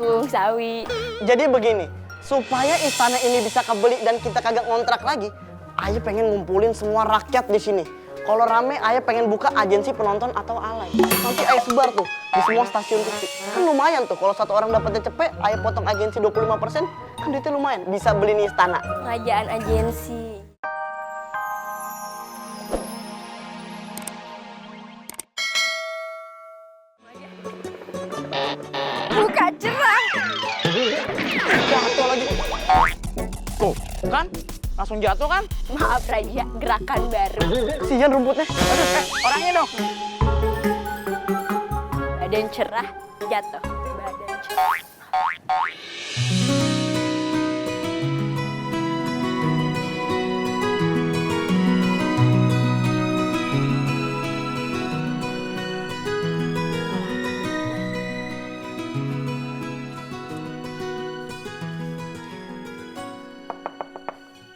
kangkung, sawi. Jadi begini, supaya istana ini bisa kebeli dan kita kagak ngontrak lagi, Ayah pengen ngumpulin semua rakyat di sini. Kalau rame, Ayah pengen buka agensi penonton atau alay. Nanti Ayah sebar tuh di semua stasiun TV. Kan lumayan tuh, kalau satu orang dapatnya cepet, Ayah potong agensi 25%, kan duitnya lumayan. Bisa beli nih istana. Kerajaan agensi. Buka cerah. Jatuh lagi. Tuh, kan? Langsung jatuh kan? Maaf Raja, gerakan baru. Kesian rumputnya. Aduh, orangnya dong. Badan cerah, jatuh. Badan cerah.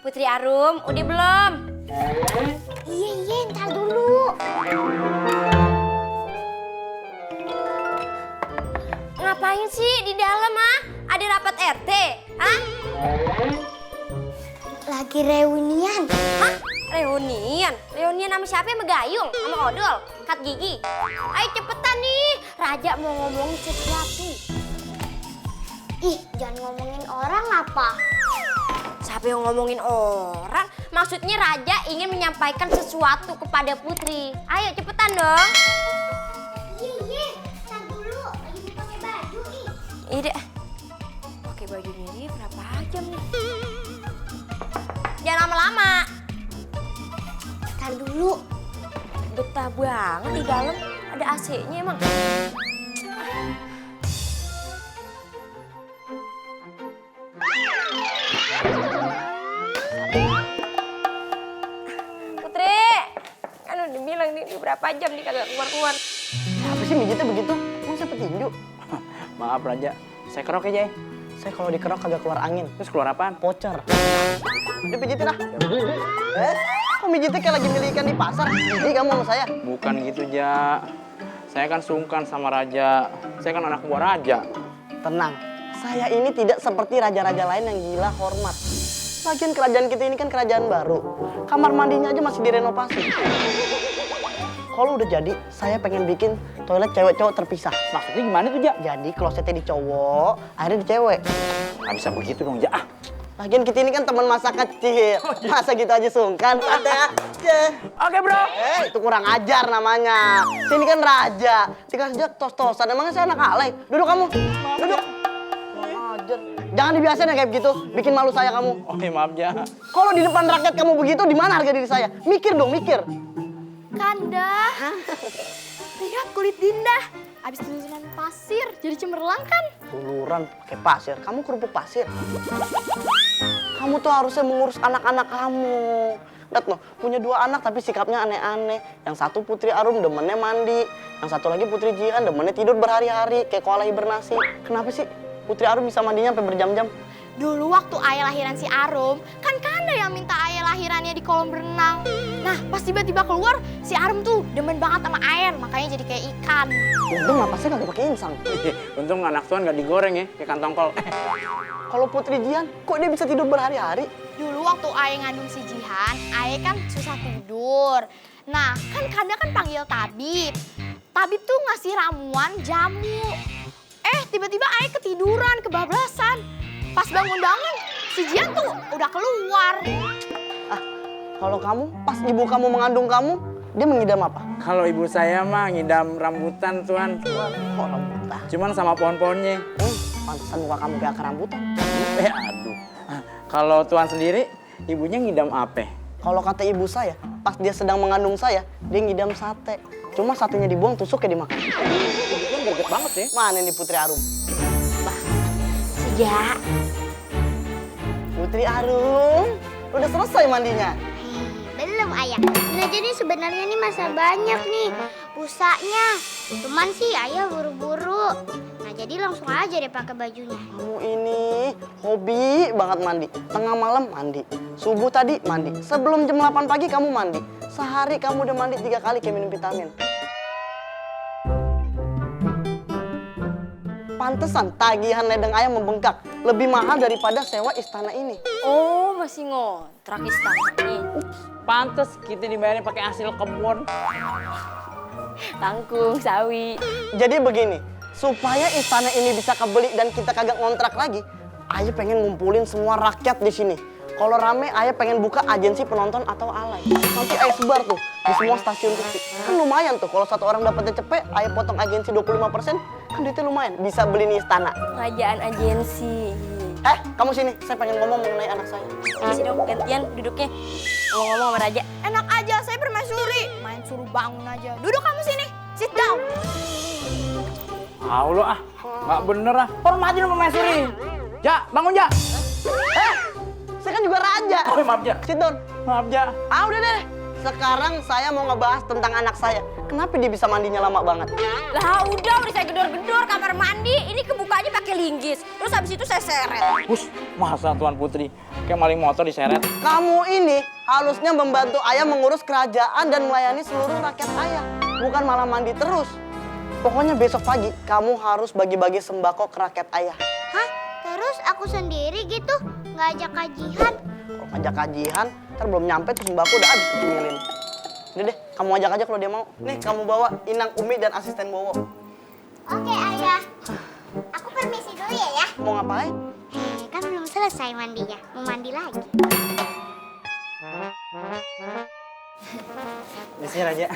Putri Arum, udah belum? Iya, ntar dulu. Ngapain sih di dalam, ah? Ada rapat RT, ah? Lagi reunian. Hah? Reunian? Reunian sama siapa? Sama Gayung? Sama Odol? Kat Gigi? Ayo cepetan nih, Raja mau ngomongin sesuatu. Ih, jangan ngomongin orang apa? Siapa yang ngomongin orang? Maksudnya Raja ingin menyampaikan sesuatu kepada Putri. Ayo cepetan dong. Iya, ntar dulu. Lagi mau pakai baju nih. Ide, pakai baju ini berapa jam nih? Jangan lama-lama. Ntar dulu. Betah banget di dalam. Ada AC-nya emang. Putri, kan udah bilang nih berapa jam nih kagak keluar-keluar. Apa sih mijitnya begitu? Emang saya petinju? Maaf Raja, saya kerok aja ya. Saya kalau dikerok kagak keluar angin. Terus keluar apaan? Voucher. Udah pijitin ah. Kok mijitnya kayak lagi milih ikan di pasar? Jadi kamu sama saya? Bukan gitu, Ja. Saya kan sungkan sama Raja. Saya kan anak buah Raja. Tenang, saya ini tidak seperti raja-raja lain yang gila hormat. Lagian kerajaan kita ini kan kerajaan baru. Kamar mandinya aja masih direnovasi. Kalau udah jadi, saya pengen bikin toilet cewek cowok terpisah. Maksudnya gimana tuh, Ja? Jadi klosetnya di cowok, airnya di cewek. Nggak bisa begitu dong, Ja. Lagian kita ini kan teman masa kecil. Masa gitu aja sungkan? Santai aja. Oke, bro. Itu kurang ajar namanya. Sini kan raja. Dikasih aja tos-tosan. Emangnya saya anak alay? Duduk kamu. Duduk. Kurang ajar. Jangan dibiasain ya kayak begitu. Bikin malu saya kamu. Oke, maaf, Ja. Kalau di depan rakyat kamu begitu, di mana harga diri saya? Mikir dong, mikir. Kanda, lihat kulit Dinda. Abis lulusan pasir, jadi cemerlang kan? Luluran pakai pasir. Kamu kerupuk pasir. Kamu tuh harusnya mengurus anak-anak kamu. Lihat loh, punya 2 anak tapi sikapnya aneh-aneh. Yang satu Putri Arum demennya mandi. Yang satu lagi Putri Jihan demennya tidur berhari-hari. Kayak koala hibernasi. Kenapa sih Putri Arum bisa mandinya sampai berjam-jam? Dulu waktu ayah lahiran si Arum, kan Kanda yang minta ayah lahirannya di kolam berenang. Nah, pas tiba-tiba keluar, si Arum tuh demen banget sama air, makanya jadi kayak ikan. Untung napasnya kagak pakai insang. Untung anak tuan nggak digoreng ya, kayak kantong kol. Kalau Putri Jihan, kok dia bisa tidur berhari-hari? Dulu waktu ayah ngandung si Jihan, ayah kan susah tidur. Nah, kan Kanda kan panggil tabib. Tabib tuh ngasih ramuan jamu. Tiba-tiba ayah ketiduran, kebablasan. Pas bangun-bangun, si Jihan tuh udah keluar. Kalau kamu, pas ibu kamu mengandung kamu, dia mengidam apa? Kalau ibu saya mah ngidam rambutan, Tuan. Kok rambutan? Cuman sama pohon-pohonnya. Pantesan muka kamu kayak akar rambutan. Aduh. Kalau Tuan sendiri, ibunya ngidam apa? Kalau kata ibu saya, pas dia sedang mengandung saya, dia ngidam sate. Cuma satenya dibuang, tusuknya dimakan. Ibu kan greget banget ya. Mana nih Putri Arum? Ya, Putri Arum, udah selesai mandinya? Belum ayah. Nah jadi sebenarnya nih masa banyak nih busanya. Cuman sih ayah buru-buru. Nah jadi langsung aja deh pakai bajunya. Kamu ini hobi banget mandi. Tengah malam mandi. Subuh tadi mandi. Sebelum jam 8 pagi kamu mandi. Sehari kamu udah mandi 3 kali kayak minum vitamin. Pantesan tagihan ledeng ayam membengkak. Lebih mahal daripada sewa istana ini. Oh, masih ngontrak istana nih. Pantes kita dibayarin pakai hasil kebun. Kangkung, sawi. Jadi begini, supaya istana ini bisa kebeli dan kita kagak ngontrak lagi, Ayah pengen ngumpulin semua rakyat di sini. Kalau rame, Ayah pengen buka agensi penonton atau alay. Nanti Ayah sebar tuh di semua stasiun TV. Kan lumayan tuh, kalau satu orang dapatnya cepet, Ayah potong agensi 25%, kan duitnya lumayan. Bisa beli nih istana. Kerajaan agensi. Kamu sini, saya pengen ngomong mengenai anak saya. Isi dong, gantian duduknya. Ngomong-ngomong sama Raja. Enak aja, saya permaisuri. Main suruh bangun aja. Duduk kamu sini, sit down. Allah nggak bener ah. Hormatin permaisuri. Ja, bangun Ja. Saya kan juga raja. Oh maaf Ja. Sit down. Maaf Ja. Udah deh. Sekarang saya mau ngebahas tentang anak saya. Kenapa dia bisa mandinya lama banget? Lah udah saya gedor-gedor kamar mandi. Ini kebukanya pakai linggis. Terus habis itu saya seret. Hus, masa Tuan Putri kayak maling motor diseret. Kamu ini harusnya membantu Ayah mengurus kerajaan dan melayani seluruh rakyat Ayah. Bukan malah mandi terus. Pokoknya besok pagi kamu harus bagi-bagi sembako ke rakyat Ayah. Hah? Terus aku sendiri gitu? Nggak ajak kajian? Kalau ngajak kajian, ntar belum nyampe tuh sembako udah habis dicemilin. Udah deh, kamu ajak aja kalau dia mau. Nih, kamu bawa Inang, Umi, dan asisten Bowo. Oke, Ayah. Aku permisi dulu ya. Mau ngapain? Kan belum selesai mandinya. Mau mandi lagi. Di sini Raja.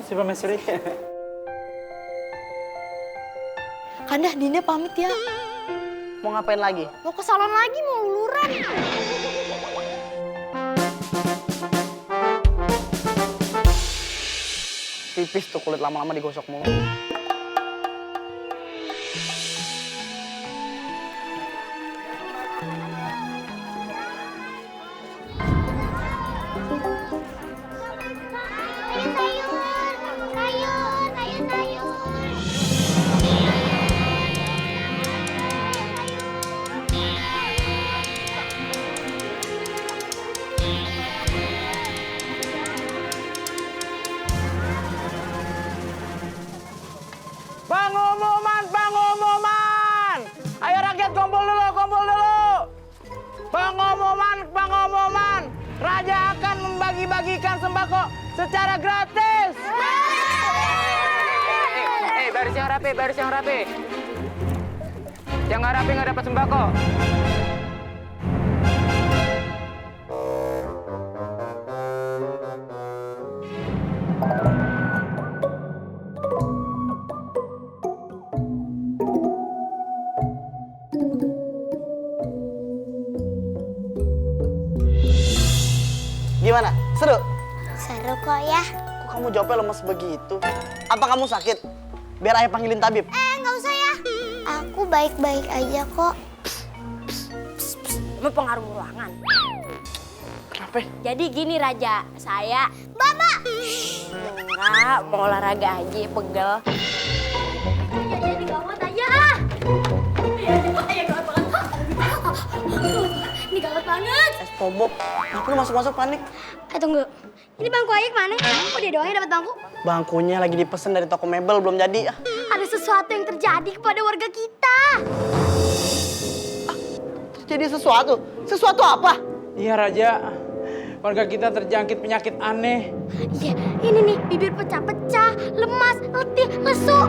Si permaisuri. Kandah, Dinda pamit ya. Mau ngapain lagi? Mau ke salon lagi, mau luluran. Tipis tuh kulit lama-lama digosok mulu. Pengumuman, pengumuman. Ayo rakyat kumpul dulu, kumpul dulu. Pengumuman, pengumuman. Raja akan membagi-bagikan sembako secara gratis. Baris yang rapi, baris yang rapi. Yang nggak rapi nggak dapat sembako. Gimana? Seru? Seru kok ya. Kok kamu jawabnya lemes begitu? Apa kamu sakit? Biar Ayah panggilin tabib. Nggak usah ya. Aku baik-baik aja kok. Emang pengaruh ruangan. Kenapa? Jadi gini Raja, saya Bapak! enggak mau olahraga aja, pegel. Jadi gawat aja ah. Ini gawat banget. Bob, kenapa lu masuk-masuk panik? Tunggu, ini bangku Ayah kemana? Kok dia doang dapat bangku? Bangkunya lagi dipesen dari toko mebel, belum jadi. Ada sesuatu yang terjadi kepada warga kita. Jadi sesuatu? Sesuatu apa? Iya Raja, warga kita terjangkit penyakit aneh. Iya, ini nih bibir pecah-pecah, lemas, letih, lesu.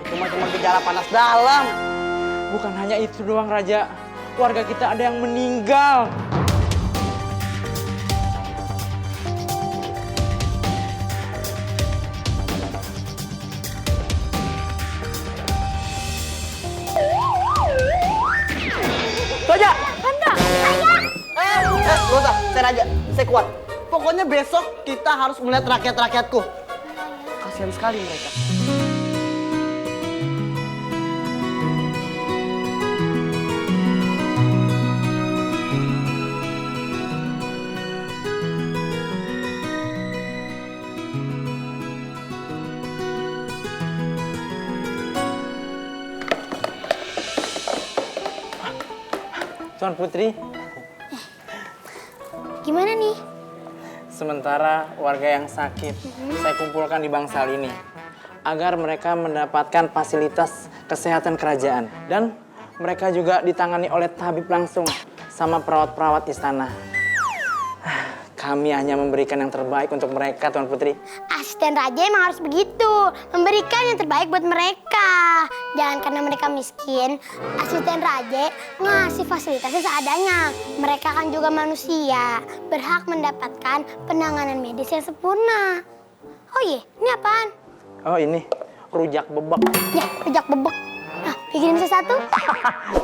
Itu mah cuma gejala panas dalam. Bukan hanya itu doang Raja, warga kita ada yang meninggal. Raja! Gak usah, saya raja, saya kuat. Pokoknya besok kita harus melihat rakyat-rakyatku. Kasihan sekali mereka. Tuan Putri, Gimana nih? sementara warga yang sakit saya kumpulkan di bangsal ini. agar mereka mendapatkan fasilitas kesehatan kerajaan. Dan mereka juga ditangani oleh tabib langsung sama perawat-perawat istana. Kami hanya memberikan yang terbaik untuk mereka, Tuan Putri. Asisten raja emang harus begitu, memberikan yang terbaik buat mereka. Jangan karena mereka miskin, asisten raja ngasih fasilitasnya seadanya. Mereka kan juga manusia, berhak mendapatkan penanganan medis yang sempurna. Oh iya, ini apaan? Oh ini, rujak bebek. Ya, rujak bebek. Nah, bikinin satu.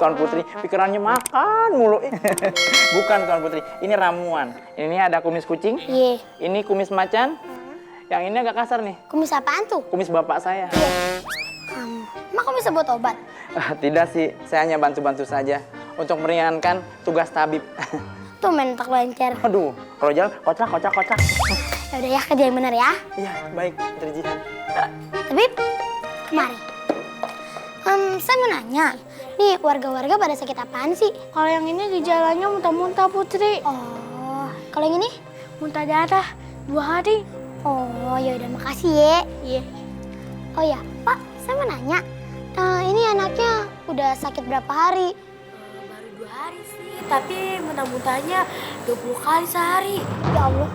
Tuan Putri, pikirannya makan mulu. Bukan Tuan Putri, ini ramuan. Ini ada kumis kucing, Iya. ini kumis macan. Yang ini agak kasar nih, Kumis apaan tuh? kumis bapak saya. Emang kamu bisa buat obat? Tidak sih, saya hanya bantu-bantu saja untuk meringankan tugas tabib. Tuh main tak lancar. Aduh, kalau jalan kocak. Ya udah ya, kerja yang benar ya. Iya, baik, Putri Jihan. Tabib, kemari. Saya mau nanya, nih warga-warga pada sakit apaan sih? Kalau yang ini gejalanya muntah-muntah, Putri. Oh, kalau yang ini? Muntah darah 2 hari. Oh, ya udah makasih ya. Iya. Oh ya, Pak, saya mau nanya. Ini anaknya udah sakit berapa hari? Baru 2 hari sih, tapi muntah-muntahnya 20 kali sehari. Ya Allah.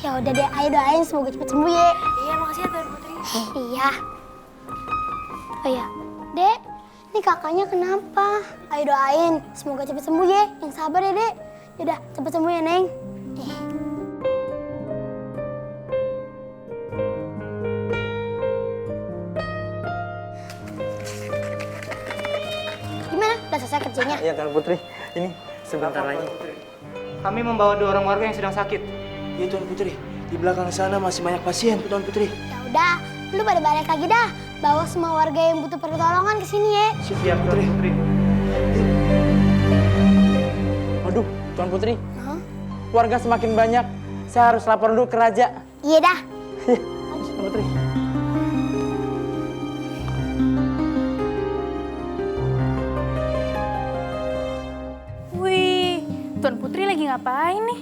Ya udah deh, ayo doain semoga cepet sembuh ya. Iya, makasih ya Tuan Putri. Iya. Oh ya, Dek, ini kakaknya kenapa? Ayo doain, semoga cepet sembuh ya. Yang sabar ya, Dek. Yaudah, cepet sembuh ya, Neng. Gimana? Udah selesai kerjanya? Iya, Tuan Putri. Ini sebentar lagi. Kami membawa 2 orang warga yang sedang sakit. Iya Tuan Putri, di belakang sana masih banyak pasien Tuan Putri. Ya udah, lu pada balik lagi dah. Bawa semua warga yang butuh pertolongan ke sini ya. Siap, Tuan Putri. Waduh, Tuan Putri, Hah? warga semakin banyak. Saya harus lapor dulu ke raja. Iya dah. Tuan Putri. Wih, Tuan Putri lagi ngapain nih?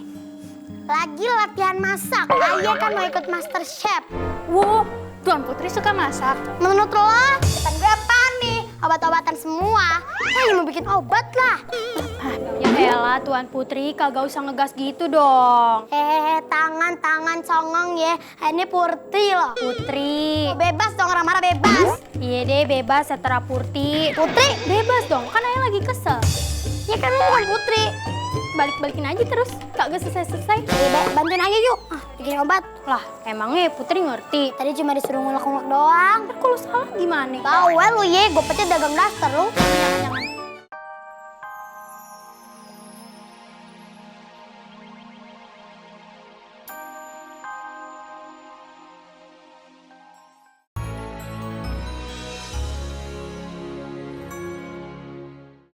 Lagi latihan masak. Ayah kan mau ikut Master Chef. Wow, Tuan Putri suka masak. Menurut lo, depan gue apaan nih? Obat-obatan semua. Saya mau bikin obat lah. Ya elah, Tuan Putri, kagak usah ngegas gitu dong. Tangan songong ya. Ini Putri loh. Putri. Bebas dong, orang marah bebas. Iya deh, bebas setera Putri. Putri, Bebas dong, kan ayah lagi kesel. ya kan lo bukan Putri. Balik-balikin aja terus, kagak selesai-selesai. Bantuin aja yuk. Bikin obat. Lah, emangnya Putri ngerti? Tadi cuma disuruh ngulek-ngulek doang. Ntar kalau salah gimana? Bawel lu ye, gue pecah dagang daster lu. Jangan-jangan.